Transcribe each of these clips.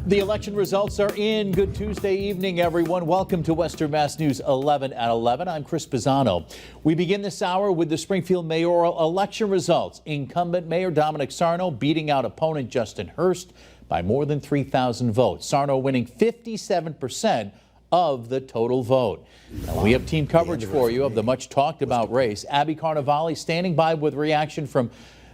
The election results are in. Good Tuesday evening, everyone. Welcome to Western Mass News 11 at 11. I'm Chris Pisano. We begin this hour with the Springfield mayoral election results. Incumbent Mayor Domenic Sarno beating out opponent Justin Hurst by more than 3,000 votes. Sarno winning 57% of the total vote. Now, we have team coverage for you of the much talked about race. Abby Carnevale standing by with reaction from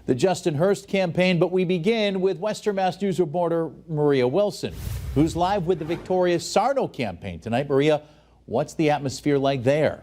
the Justin Hurst campaign, but we begin with Western Mass News reporter Maria Wilson, who's live with the victorious Sarno campaign tonight. Maria, what's the atmosphere like there?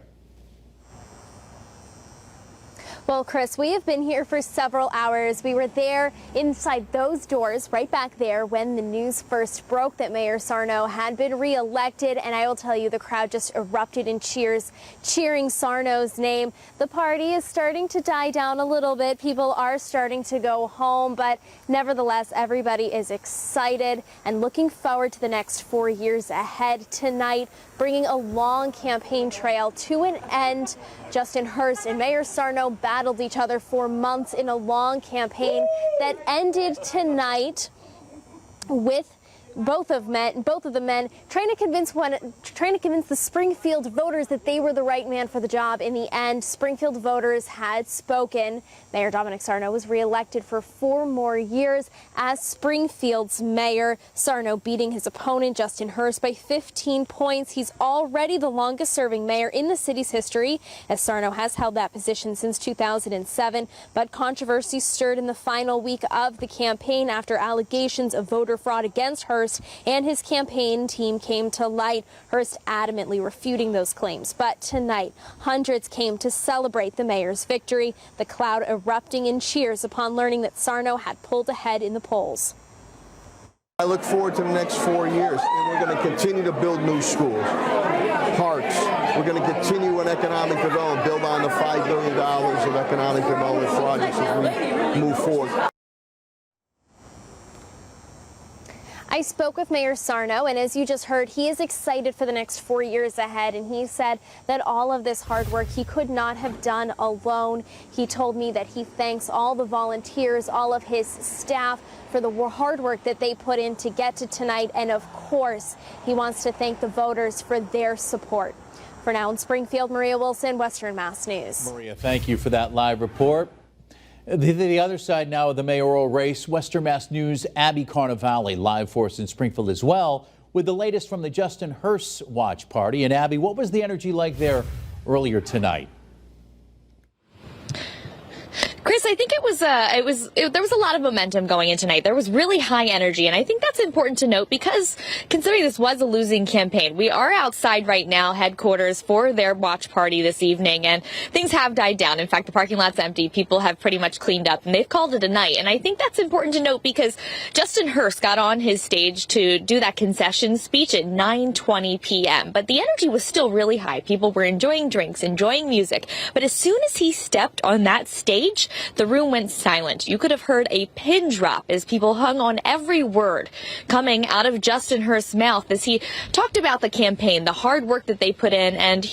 Well, Chris, we have been here for several hours. We were there inside those doors right back there when the news first broke that Mayor Sarno had been reelected. And I will tell you, the crowd just erupted in cheers, cheering Sarno's name. The party is starting to die down a little bit. People are starting to go home, but nevertheless, everybody is excited and looking forward to the next 4 years ahead. Tonight, bringing a long campaign trail to an end. Justin Hurst and Mayor Sarno battled each other for months in a long campaign that ended tonight with both of the men trying to convince the Springfield voters that they were the right man for the job. In the end, Springfield voters had spoken. Mayor Domenic Sarno was reelected for 4 more years as Springfield's mayor. Sarno beating his opponent Justin Hurst by 15 points. He's already the longest serving mayor in the city's history, as Sarno has held that position since 2007. But controversy stirred in the final week of the campaign after allegations of voter fraud against Hurst and his campaign team came to light. Hurst adamantly refuting those claims. But tonight, hundreds came to celebrate the mayor's victory, the crowd erupting in cheers upon learning that Sarno had pulled ahead in the polls. I look forward to the next 4 years, and we're going to continue to build new schools, parks. We're going to continue on economic development, build on the $5 billion of economic development projects as we move forward. I spoke with Mayor Sarno, and as you just heard, he is excited for the next 4 years ahead, and he said that all of this hard work he could not have done alone. He told me that he thanks all the volunteers, all of his staff for the hard work that they put in to get to tonight, and of course, he wants to thank the voters for their support. For now in Springfield, Maria Wilson, Western Mass News. Maria, thank you for that live report. The other side now of the mayoral race, Western Mass News' Abby Carnevale live for us in Springfield as well with the latest from the Justin Hurst watch party. And Abby, what was the energy like there earlier tonight? Chris, I think there was a lot of momentum going in tonight. There was really high energy, and I think that's important to note because considering this was a losing campaign, we are outside right now, headquarters for their watch party this evening, and things have died down. In fact, the parking lot's empty. People have pretty much cleaned up, and they've called it a night. And I think that's important to note because Justin Hurst got on his stage to do that concession speech at 9:20 p.m., but the energy was still really high. People were enjoying drinks, enjoying music, but as soon as he stepped on that stage, the room went silent. You could have heard a pin drop as people hung on every word coming out of Justin Hurst's mouth as he talked about the campaign, the hard work that they put in, and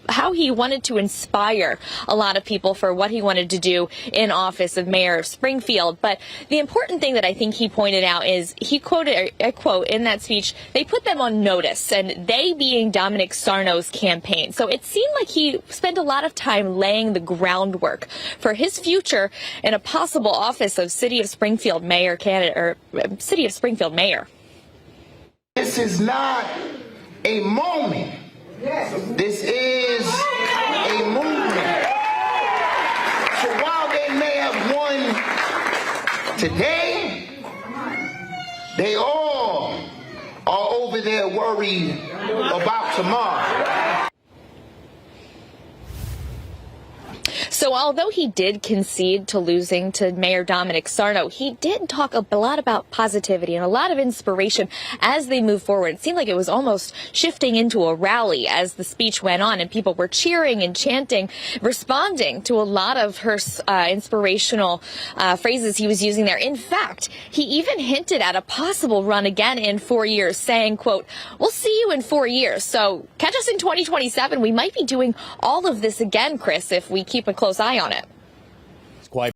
how he wanted to inspire a lot of people for what he wanted to do in office of mayor of Springfield. But the important thing that I think he pointed out is he quoted, I quote, in that speech, they put them on notice, and they being Domenic Sarno's campaign. So it seemed like he spent a lot of time laying the groundwork for his future in a possible office of City of Springfield Mayor candidate or City of Springfield Mayor. This is not a moment. This is a movement. So while they may have won today, they all are over there worried about tomorrow. So although he did concede to losing to Mayor Domenic Sarno, he did talk a lot about positivity and a lot of inspiration as they move forward. It seemed like it was almost shifting into a rally as the speech went on, and people were cheering and chanting, responding to a lot of her inspirational phrases he was using there. In fact, he even hinted at a possible run again in 4 years, saying, quote, "We'll see you in 4 years. So catch us in 2027. We might be doing all of this again, Chris, if we keep a close eye on it."